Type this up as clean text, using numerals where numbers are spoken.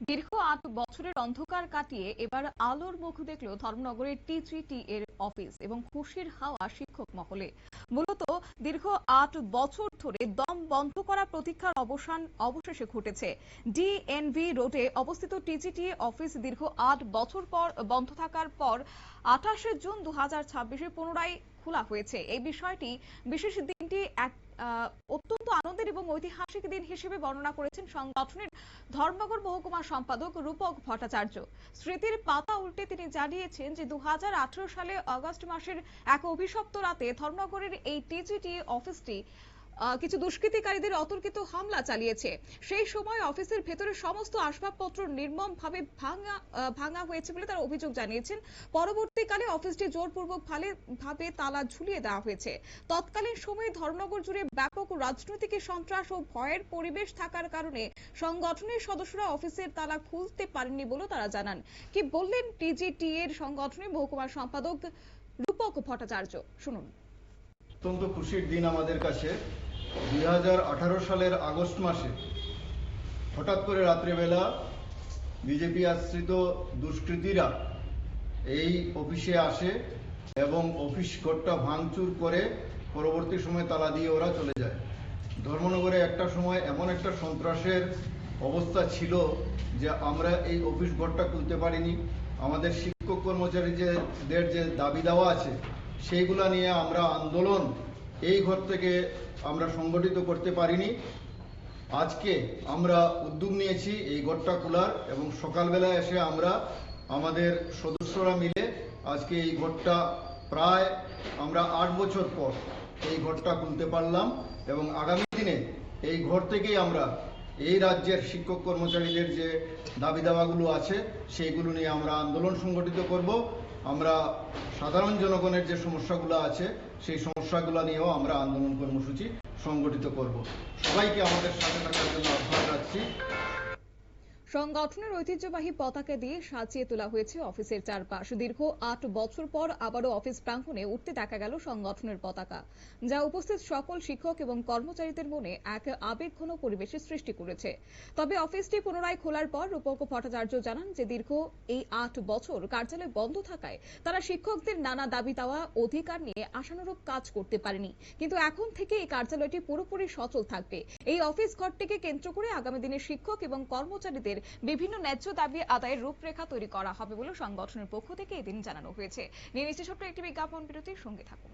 দীর্ঘ ৮ বছরের অন্ধকার কাটিয়ে এবার আলোর মুখ দেখল ধর্মনগরের টিজিটি এর অফিস এবং খুশির হাওয়া শিক্ষক মহলে। মূলত দীর্ঘ ৮ বছর ধরে দম বন্ধ করা প্রতীক্ষার অবসান অবশেষে ঘটেছে। ডিএনভি রোডে অবস্থিত টিজিটি অফিস দীর্ঘ ৮ বছর পর বন্ধ থাকার পর ২৮ জুন ২০২৬ পুনরায় খোলা হয়েছে। এই বিষয়টি বিশেষ দিনটি এক অত্যন্ত আনন্দের এবং ঐতিহাসিক দিন হিসেবে বর্ণনা করেছেন সংগঠনের ধর্মনগর মহকুমা সম্পাদক রূপক ভট্টাচার্য। স্মৃতির পাতা উল্টে তিনি জানিয়েছেন যে ২০১৮ সালে আগস্ট মাসের এক অভিশপ্ত রাতে ধর্মনগরের এই টিজিটি অফিসটি কিছু দুষ্কৃতিকারীদের অতর্কিত হামলা চালিয়েছে। সেই সময় অফিসের ভেতরে সমস্ত আসবাবপত্র নির্মমভাবে ভাঙা হয়েছে বলে তারা অভিযোগ জানিয়েছেন। পরবর্তীকালে অফিসটি জোরপূর্বক ভাবে তালা ঝুলিয়ে দেওয়া হয়েছে। তৎকালীন সময়ে ধর্মনগর জুড়ে ব্যাপক রাজনৈতিক সন্ত্রাস ও ভয়ের পরিবেশ থাকার কারণে সংগঠনের সদস্যরা অফিসের তালা খুলতে পারেননি বলে তারা জানান। কি বললেন টিজিটি এর সংগঠনের মহকুমা সম্পাদক রূপক ভট্টাচার্য, শুনুন। অত্যন্ত খুশির দিন আমাদের কাছে। ২০১৮ সালের আগস্ট মাসে হঠাৎ করে রাত্রেবেলা বিজেপি আশ্রিত দুষ্কৃতীরা এই অফিসে আসে এবং অফিস ঘরটা ভাঙচুর করে পরবর্তী সময় তালা দিয়ে ওরা চলে যায়। ধর্মনগরে একটা সময় এমন একটা সন্ত্রাসের অবস্থা ছিল যে আমরা এই অফিস ঘরটা খুলতে পারিনি। আমাদের শিক্ষক কর্মচারীদের যে দাবি দেওয়া আছে সেইগুলা নিয়ে আমরা আন্দোলন এই ঘর থেকে আমরা সংগঠিত করতে পারিনি। আজকে আমরা উদ্যোগ নিয়েছি এই ঘরটা খোলার এবং সকালবেলা এসে আমরা আমাদের সদস্যরা মিলে আজকে এই ঘরটা প্রায় আমরা ৮ বছর পর এই ঘরটা খুলতে পারলাম এবং আগামী দিনে এই ঘর থেকেই আমরা এই রাজ্যের শিক্ষক কর্মচারীদের যে দাবি দাওয়াগুলো আছে সেইগুলো নিয়ে আমরা আন্দোলন সংগঠিত করব। আমরা সাধারণ জনগণের যে সমস্যাগুলো আছে সেই সমস্যাগুলো নিয়েও আমরা আন্দোলন কর্মসূচি সংগঠিত করব। সবাইকে আমাদের সাথে থাকার জন্য আহ্বান রাখছি। সংগঠনের ঐতিহ্যবাহী পতাকা দিয়ে সাজিয়ে তোলা হয়েছে অফিসের চারপাশ। দীর্ঘ ৮ বছর পর আবারও অফিস প্রাঙ্গণে উঠতে দেখা গেল সংগঠনের পতাকা, যা উপস্থিত সকল শিক্ষক এবং কর্মচারীদের মনে এক আবেগঘন পরিবেশের সৃষ্টি করেছে। তবে অফিসটি পুনরায় খোলার পর রূপক ভট্টাচার্য জানান যে দীর্ঘ এই ৮ বছর কার্যালয় বন্ধ থাকায় তারা শিক্ষকদের নানা দাবি দেওয়া অধিকার নিয়ে আশানুরূপ কাজ করতে পারেনি, কিন্তু এখন থেকে এই কার্যালয়টি পুরোপুরি সচল থাকবে। এই অফিস ঘরটিকে কেন্দ্র করে আগামী দিনে শিক্ষক এবং কর্মচারীদের বিভিন্ন ন্যায্য দাবি আদায়ের রূপরেখা তৈরি করা হবে বলে সংগঠনের পক্ষ থেকে এদিন জানানো হয়েছে। নিয়ে নিচ্ছে ছোট্ট একটি বিজ্ঞাপন বিরতির সঙ্গে থাকুন।